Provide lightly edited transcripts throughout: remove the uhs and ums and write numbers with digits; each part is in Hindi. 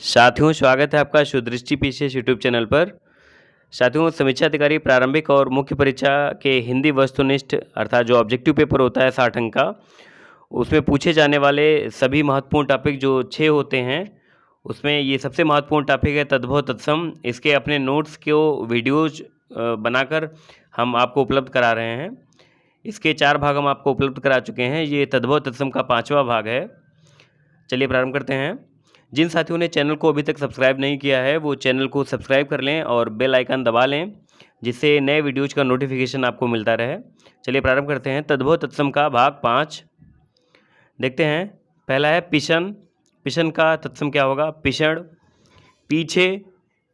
साथियों, स्वागत है आपका सुदृष्टि पीसीएस यूट्यूब चैनल पर। साथियों, समीक्षा अधिकारी प्रारंभिक और मुख्य परीक्षा के हिंदी वस्तुनिष्ठ अर्थात जो ऑब्जेक्टिव पेपर होता है 60 अंक का, उसमें पूछे जाने वाले सभी महत्वपूर्ण टॉपिक जो 6 होते हैं, उसमें ये सबसे महत्वपूर्ण टॉपिक है तद्भव तत्सम। इसके अपने नोट्स को वीडियोज बनाकर हम आपको उपलब्ध करा रहे हैं। इसके 4 भाग हम आपको उपलब्ध करा चुके हैं। ये तद्भव तत्सम का 5वां भाग है। चलिए प्रारंभ करते हैं। जिन साथियों ने चैनल को अभी तक सब्सक्राइब नहीं किया है वो चैनल को सब्सक्राइब कर लें और बेल आइकन दबा लें, जिससे नए वीडियोज़ का नोटिफिकेशन आपको मिलता रहे। चलिए प्रारंभ करते हैं। तद्भव तत्सम का भाग 5 देखते हैं। पहला है पिशन। पिशन का तत्सम क्या होगा? पिषण। पीछे।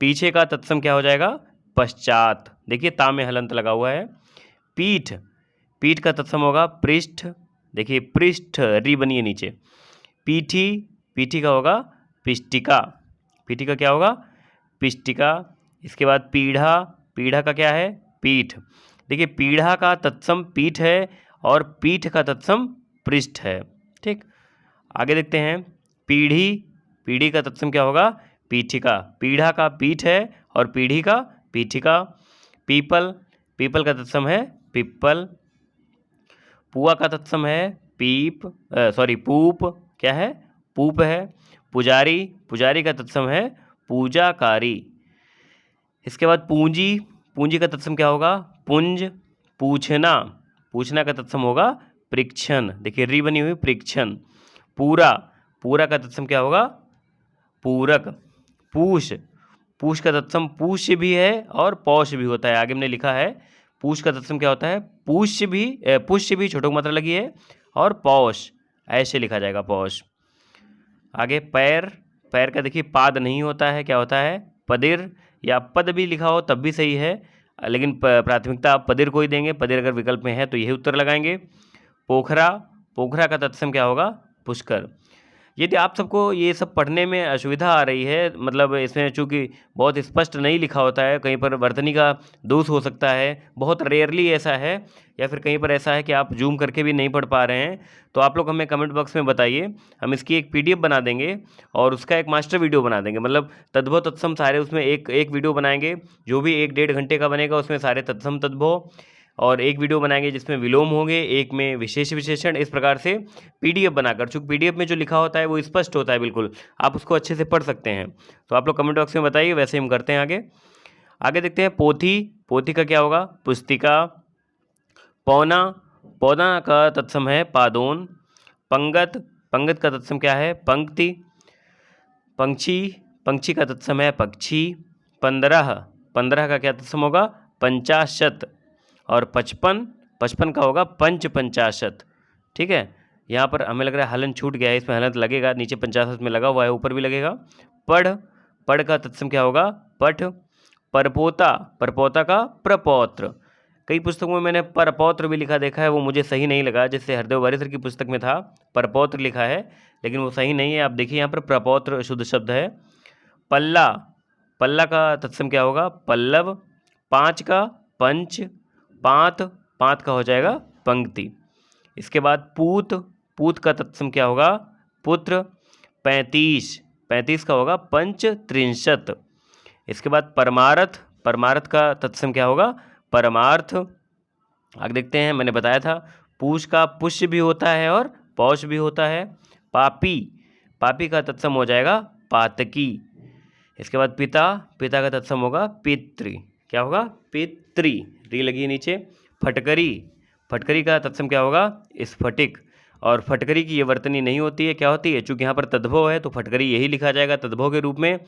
पीछे का तत्सम क्या हो जाएगा? पश्चात। देखिए ता में हलंत लगा हुआ है। पीठ। पीठ का तत्सम होगा पृष्ठ। देखिए पृष्ठ री बनी है नीचे। पीठी। पीठी का होगा पिष्टिका। पीठी का क्या होगा? पिष्टिका। इसके बाद पीढ़ा। पीढ़ा का क्या है? पीठ। देखिए पीढ़ा का तत्सम पीठ है और पीठ का तत्सम पृष्ठ है। ठीक, आगे देखते हैं। पीढ़ी। पीढ़ी का तत्सम क्या होगा? पीठिका। पीढ़ा का पीठ है और पीढ़ी का पीठिका। पीपल। पीपल का तत्सम है पिप्पल। पुआ का तत्सम है पूप। क्या है? पूप है। पुजारी। पुजारी का तत्सम है पूजाकारी। इसके बाद पूंजी। पूंजी का तत्सम क्या होगा? पुंज। पूछना। पूछना का तत्सम होगा परीक्षण। देखिए री बनी हुई परीक्षण। पूरा। पूरा का तत्सम क्या होगा? पूरक। पूष। पूष का तत्सम पूष्य भी है और पौष भी होता है। आगे हमने लिखा है पूष का तत्सम क्या होता है? पुष्य भी छोटो मात्रा लगी है और पौष ऐसे लिखा जाएगा पौष। आगे पैर। पैर का देखिए पाद नहीं होता है, क्या होता है? पदिर, या पद भी लिखा हो तब भी सही है, लेकिन प्राथमिकता आप पदिर को ही देंगे। पदिर अगर विकल्प में है तो यही उत्तर लगाएंगे। पोखरा। पोखरा का तत्सम क्या होगा? पुष्कर। यदि आप सबको ये सब पढ़ने में असुविधा आ रही है, मतलब इसमें चूँकि बहुत स्पष्ट नहीं लिखा होता है, कहीं पर वर्तनी का दोष हो सकता है, बहुत रेयरली ऐसा है, या फिर कहीं पर ऐसा है कि आप जूम करके भी नहीं पढ़ पा रहे हैं, तो आप लोग हमें कमेंट बॉक्स में बताइए। हम इसकी एक पीडीएफ बना देंगे और उसका एक मास्टर वीडियो बना देंगे। मतलब तद्भव तत्सम सारे उसमें एक वीडियो बनाएंगे, जो भी 1-1.5 घंटे का बनेगा उसमें सारे तत्सम तद्भव, और एक वीडियो बनाएंगे जिसमें विलोम होंगे, एक में विशेष विशेषण। इस प्रकार से पीडीएफ बनाकर, चूँकि पीडीएफ में जो लिखा होता है वो स्पष्ट होता है बिल्कुल, आप उसको अच्छे से पढ़ सकते हैं। तो आप लोग कमेंट बॉक्स में बताइए, वैसे हम करते हैं आगे। आगे देखते हैं पोथी। पोथी का क्या होगा? पुस्तिका। पौना। पौना का तत्सम है पादोन। पंगत। पंगत का तत्सम क्या है? पंक्ति। पंक्षी। पंक्षी का तत्सम है पक्षी। 15। 15 का क्या तत्सम होगा? पंचाशत। और 55। 55 का होगा पंचाशत। ठीक है, यहाँ पर हमें लग रहा है हलन छूट गया है, इसमें हलन लगेगा, नीचे 50 में लगा हुआ है, ऊपर भी लगेगा। पढ़। पढ़ का तत्सम क्या होगा? पठ। परपोता। परपोता का प्रपौत्र। कई पुस्तकों में मैंने परपौत्र भी लिखा देखा है, वो मुझे सही नहीं लगा। जैसे हरदेव वारिसर की पुस्तक में था परपौत्र लिखा है, लेकिन वो सही नहीं है। आप देखिए यहाँ पर प्रपौत्र शुद्ध शब्द है। पल्ला। पल्ला का तत्सम क्या होगा? पल्लव। 5 का पंच। पाँत। पाँत का हो जाएगा पंक्ति। इसके बाद पूत। पूत का तत्सम क्या होगा? पुत्र। 35। 35 का होगा पंचत्रिंशत। इसके बाद परमार्थ। परमार्थ का तत्सम क्या होगा? परमार्थ। आगे देखते हैं, मैंने बताया था पूष का पुष्य भी होता है और पौष भी होता है। पापी। पापी का तत्सम हो जाएगा पातकी। इसके बाद पिता। पिता का तत्सम होगा पितृ। क्या होगा? पितृ। री लगी है नीचे। फटकरी। फटकरी का तत्सम क्या होगा? स्फटिक। और फटकरी की ये वर्तनी नहीं होती है, क्या होती है? चूँकि यहाँ पर तद्भव है तो फटकरी यही लिखा जाएगा तद्भव के रूप में,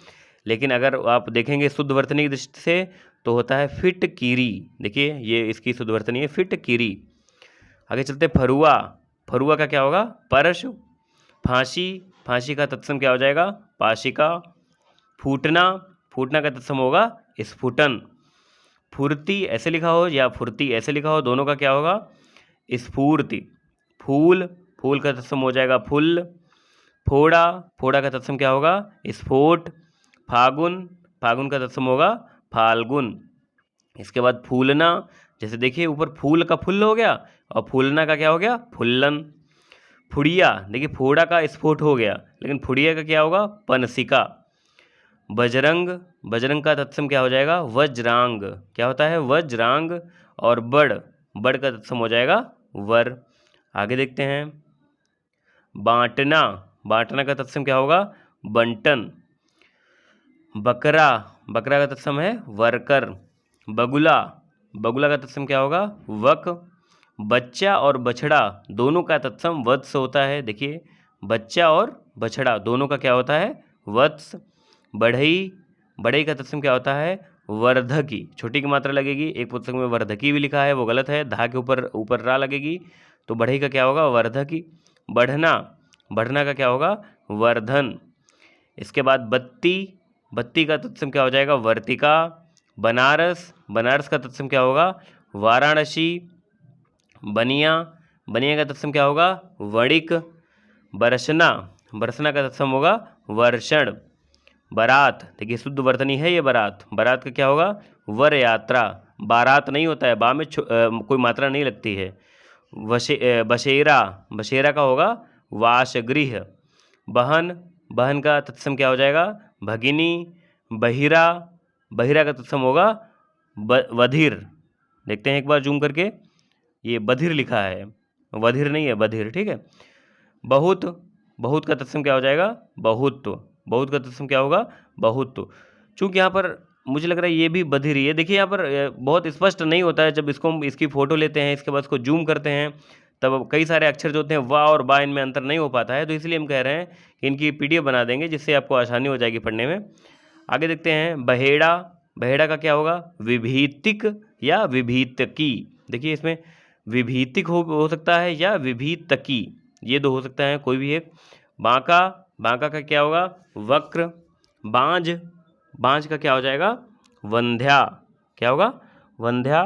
लेकिन अगर आप देखेंगे शुद्ध वर्तनी की दृष्टि से तो होता है फिटकीरी। देखिए ये इसकी शुद्ध वर्तनी है फिटकीरी। आगे चलते फरुआ। फरुआ का क्या होगा? परश। फांसी। फांसी का तत्सम क्या हो जाएगा? पाशिका। फूटना। फूटना का तत्सम होगा स्फुटन। फुर्ती ऐसे लिखा हो या फुर्ती ऐसे लिखा हो, दोनों का क्या होगा? स्फूर्ति। फूल। फूल का तत्सम हो जाएगा फुल। फोड़ा। फोड़ा का तत्सम क्या होगा? स्फोट। फागुन। फागुन का तत्सम होगा फाल्गुन। इसके बाद फूलना। जैसे देखिए ऊपर फूल का फुल्ल हो गया और फूलना का क्या हो गया? फुल्लन। फुड़िया। देखिए फोड़ा का स्फोट हो गया, लेकिन फुड़िया का क्या होगा? पनसिका। बजरंग, बजरंग का तत्सम क्या हो जाएगा? वज्रांग। क्या होता है? वज्रांग। और बड़, बड़ का तत्सम हो जाएगा वर। आगे देखते हैं। बांटना, बांटना का तत्सम क्या होगा? बंटन। बकरा, बकरा का तत्सम है वर्कर। बगुला, बगुला का तत्सम क्या होगा? वक। बच्चा और बछड़ा दोनों का तत्सम वत्स होता है। देखिए, बच्चा और बछड़ा दोनों का क्या होता है? वत्स। बढ़ई, बढ़ई का तत्सम क्या होता है? वर्धकी। छोटी की मात्रा लगेगी, एक पुस्तक में वर्धकी भी लिखा है, वो गलत है, धा के ऊपर ऊपर रा लगेगी, तो बढ़ई का क्या होगा? वर्धकी। बढ़ना, बढ़ना का क्या होगा? वर्धन। इसके बाद बत्ती, बत्ती का तत्सम क्या हो जाएगा? वर्तिका। बनारस, बनारस का तत्सम क्या होगा? वाराणसी। बनिया, बनिया का तत्सम क्या होगा? वणिक। बरसना, बरसना का तत्सम होगा वर्षण। बारात, देखिए शुद्ध वर्तनी है ये बारात, बारात का क्या होगा? वर यात्रा। बारात नहीं होता है, बा में कोई मात्रा नहीं लगती है। बशेरा, बशेरा का होगा वासगृह। बहन, बहन का तत्सम क्या हो जाएगा? भगिनी। बहिरा, बहिरा का तत्सम होगा वधिर। देखते हैं एक बार जूम करके, ये बधिर लिखा है, वधिर नहीं है, बधिर। ठीक है। बहुत, बहुत का तत्सम क्या हो जाएगा? बहुत्व। बहुत का तत्सम क्या होगा? बहुत्व। चूँकि यहाँ पर मुझे लग रहा है ये भी बधिर ही है। देखिए यहाँ पर बहुत स्पष्ट नहीं होता है, जब इसको हम इसकी फ़ोटो लेते हैं, इसके बाद इसको जूम करते हैं, तब कई सारे अक्षर जो होते हैं वाह और बा, इनमें अंतर नहीं हो पाता है। तो इसलिए हम कह रहे हैं कि इनकी पीडीएफ बना देंगे, जिससे आपको आसानी हो जाएगी पढ़ने में। आगे देखते हैं। बहेड़ा, बहेड़ा का क्या होगा? विभीतिक या विभीतकी। देखिए इसमें विभीतिक हो सकता है या विभीतकी, ये दो हो सकता है, कोई भी एक। बांका, बांका का क्या होगा? वक्र। बांझ, बांझ का क्या हो जाएगा? वंध्या। क्या होगा? वंध्या।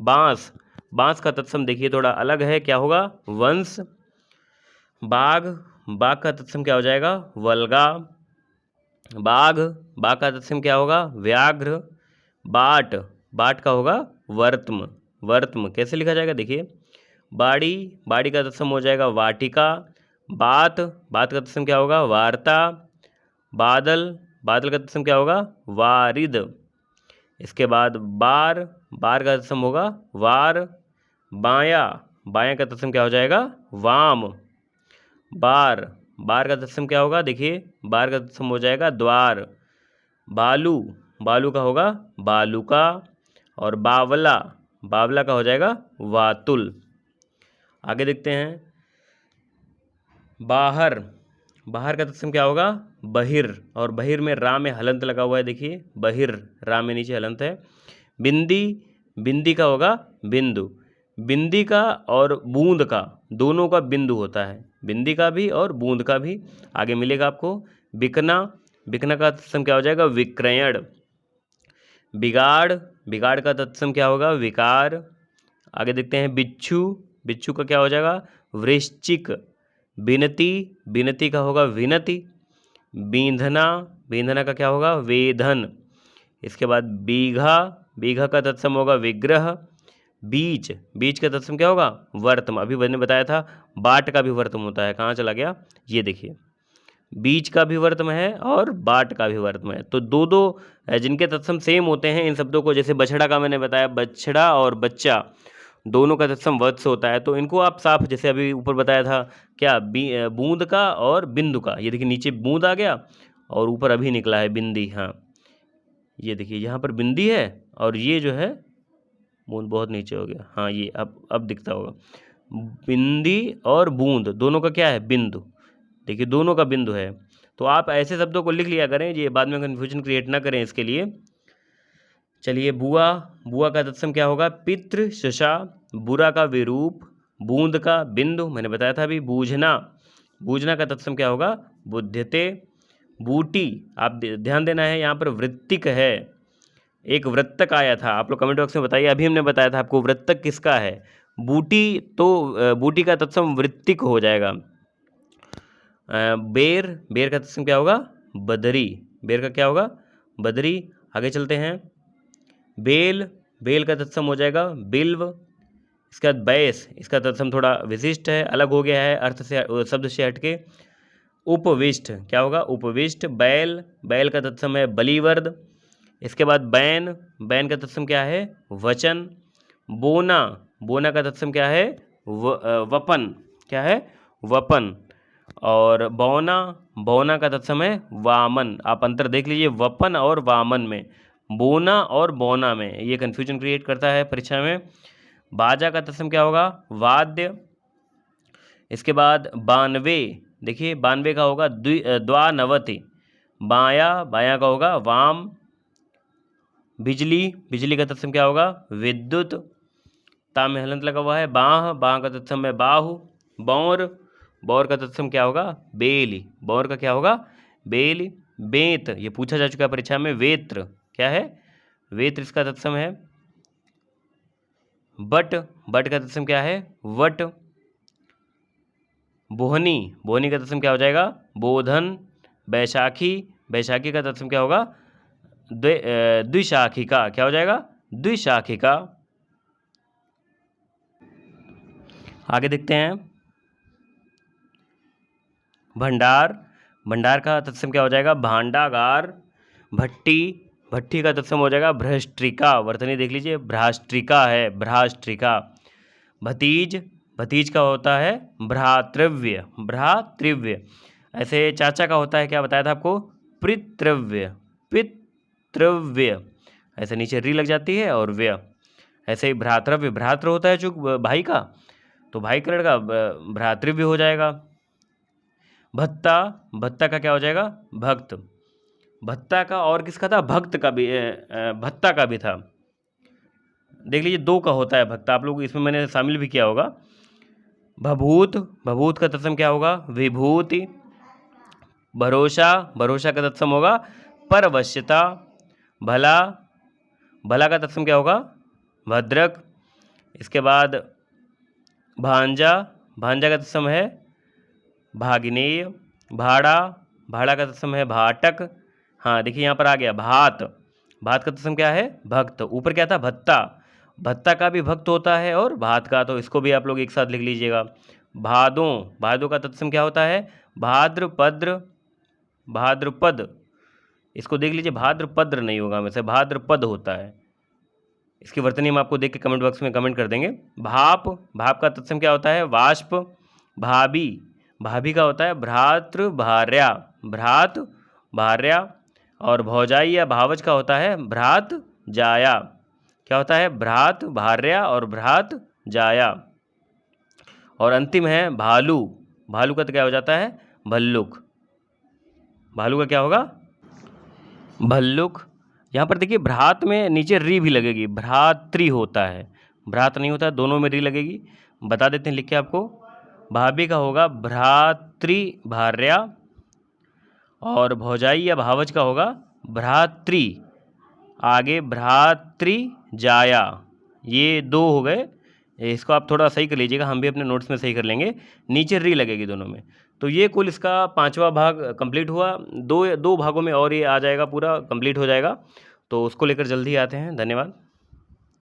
बांस, बांस का तत्सम देखिए थोड़ा अलग है, क्या होगा? वंश। बाघ, बाघ का तत्सम क्या हो जाएगा? वल्गा। बाघ, बाघ का तत्सम क्या होगा? व्याघ्र। बाट, बाट का होगा वर्त्म, वर्त्म। कैसे लिखा जाएगा? देखिए, बाड़ी, बाड़ी का तत्सम हो जाएगा वाटिका। बात, बात का तत्सम क्या होगा? वार्ता। बादल, बादल का तत्सम क्या होगा? वारिद। इसके बाद बार, बार का तत्सम होगा वार। बायां, बायां का तत्सम क्या हो जाएगा? वाम। बार, बार का तत्सम क्या होगा? देखिए, बार का तत्सम हो जाएगा द्वार। बालू, बालू का होगा बालुका। और बावला, बावला का हो जाएगा वातुल। आगे देखते हैं। बाहर, बाहर का तत्सम क्या होगा? बहिर। और बहिर में रा में हलंत लगा हुआ है, देखिए बहिर, रा में नीचे हलंत है। बिंदी, बिंदी का होगा बिंदु। बिंदी का और बूंद का दोनों का बिंदु होता है, बिंदी का भी और बूंद का भी। आगे मिलेगा आपको। बिकना, बिकना का तत्सम क्या हो जाएगा? विक्रयण। बिगाड़, बिगाड़ का तत्सम क्या होगा? विकार। आगे देखते हैं। बिच्छू, बिच्छू का क्या हो जाएगा? वृश्चिक। बिनती, बिनती का होगा विनति। बींधना, बींधना का क्या होगा? वेधन। इसके बाद बीघा, बीघा का तत्सम होगा विग्रह। बीच, बीच का तत्सम क्या होगा? वर्तम। अभी मैंने बताया था बाट का भी वर्तम होता है, कहाँ चला गया? ये देखिए, बीच का भी वर्तम है और बाट का भी वर्तम है। तो दो दो जिनके तत्सम सेम होते हैं, इन शब्दों को, जैसे बछड़ा का मैंने बताया, बछड़ा और बच्चा दोनों का तत्सम वत्स होता है, तो इनको आप साफ, जैसे अभी ऊपर बताया था क्या, बूंद का और बिंदु का। ये देखिए नीचे बूंद आ गया और ऊपर अभी निकला है बिंदी। हाँ, ये देखिए यहाँ पर बिंदी है और ये जो है बूंद बहुत नीचे हो गया। हाँ, ये अब दिखता होगा। बिंदी और बूंद दोनों का क्या है? बिंदु। देखिए दोनों का बिंदु है। तो आप ऐसे शब्दों को लिख लिया करें, ये बाद में कन्फ्यूजन क्रिएट ना करें इसके लिए। चलिए, बुआ, बुआ का तत्सम क्या होगा? पितृ शशा। बुरा का विरूप। बूंद का बिंदु, मैंने बताया था अभी। बूझना, बूझना का तत्सम क्या होगा? बुध्यते। बूटी, आप ध्यान देना है, यहाँ पर वृत्तिक है। एक वृत्तक आया था, आप लोग कमेंट बॉक्स में बताइए, अभी हमने बताया था आपको वृत्तक किसका है। बूटी, तो बूटी का तत्सम वृत्तिक हो जाएगा। बेर, बेर का तत्सम क्या होगा? बदरी। बेर का क्या होगा? बदरी। आगे चलते हैं। बेल, बेल का तत्सम हो जाएगा बिल्व। इसके बाद बैस, इसका तत्सम थोड़ा विशिष्ट है, अलग हो गया है अर्थ से, शब्द से हटके। उपविष्ट क्या होगा? उपविष्ट। बैल, बैल का तत्सम है बलिवर्द। इसके बाद बैन, बैन का तत्सम क्या है? वचन। बोना, बोना का तत्सम क्या है? वपन। क्या है? वपन। और बौना, बौना का तत्सम है वामन। आप अंतर देख लीजिए वपन और वामन में, बोना और बौना में, ये कन्फ्यूजन क्रिएट करता है परीक्षा में। बाजा का तत्सम क्या होगा? वाद्य। इसके बाद बानवे, देखिए बानवे का होगा द्वानवति। बाया, बाया का होगा वाम। बिजली, बिजली का तत्सम क्या होगा? विद्युत। ता में हलंत लगा हुआ है बाह, बाह का तत्सम है बाहु। बौर, बौर का तत्सम क्या होगा? बेल। बौर का क्या होगा? बेल। बेत, ये पूछा जा चुका है परीक्षा में। वेत्र क्या है? वेत्र इसका तत्सम है। बट, बट का तत्सम क्या है? वट। बोहनी, बोहनी का तत्सम क्या हो जाएगा? बोधन। बैशाखी, बैशाखी का तत्सम क्या होगा? द्विशाखिका। क्या हो जाएगा? द्विशाखिका। आगे देखते हैं। भंडार, भंडार का तत्सम क्या हो जाएगा? भांडागार। भट्टी, भट्टी का तत्सम हो जाएगा भ्रष्टिका। वर्तनी देख लीजिए, भ्राष्ट्रिका है, भ्राष्ट्रिका। भतीज, भतीज का होता है भ्रातृव्य, भ्रातृव्य। ऐसे चाचा का होता है, क्या बताया था आपको? पितृव्य, पितृव्य। ऐसे नीचे री लग जाती है और व्य। ऐसे ही भ्रातृव्य, भ्रातृ होता है जो भाई का, तो भाई का लड़का भ्रातृव्य हो जाएगा। भत्ता, भत्ता का क्या हो जाएगा? भक्त। भत्ता का और किसका था? भक्त का भी, भत्ता का भी था। देख लीजिए दो का होता है भत्ता, आप लोग इसमें मैंने शामिल भी किया होगा। भभूत, भभूत का तत्सम क्या होगा? विभूति। भरोसा, भरोसा का तत्सम होगा परवश्यता। भला, भला का तत्सम क्या होगा? भद्रक। इसके बाद भांजा, भांजा का तत्सम है भागिनेय। भाड़ा, भाड़ा का तत्सम है भाटक। हाँ देखिए यहाँ पर आ गया भात, भात का तत्सम क्या है? भक्त। ऊपर क्या था? भत्ता, भत्ता का भी भक्त होता है और भात का, तो इसको भी आप लोग एक साथ लिख लीजिएगा। भादों, भादों का तत्सम क्या होता है? भाद्रपद्र, भाद्रपद। इसको देख लीजिए भाद्रपद्र नहीं होगा, वैसे भाद्रपद होता है। इसकी वर्तनी हम आपको देख के कमेंट बॉक्स में कमेंट कर देंगे। भाप, भाप का तत्सम क्या होता है? वाष्प। भाभी, भाभी का होता है भ्रातृ भार्या, भ्रात भार्या। और भौजाई या भावज का होता है भ्रात जाया। क्या होता है? भ्रात भार्या और भ्रात जाया। और अंतिम है भालू, भालू का तो क्या हो जाता है? भल्लुक। भालू का क्या होगा? भल्लुक। यहाँ पर देखिए भ्रात में नीचे री भी लगेगी, भ्रातृ होता है, भ्रात नहीं होता है, दोनों में री लगेगी। बता देते हैं लिख के आपको। भाभी का होगा भ्रातृ भार्या और भौजाई या भावज का होगा भ्रातृ, आगे भ्रातृ जाया। ये दो हो गए, इसको आप थोड़ा सही कर लीजिएगा, हम भी अपने नोट्स में सही कर लेंगे। नीचे री लगेगी दोनों में। तो ये कुल इसका 5वां भाग कंप्लीट हुआ। दो भागों में और ये आ जाएगा, पूरा कंप्लीट हो जाएगा। तो उसको लेकर जल्दी आते हैं। धन्यवाद।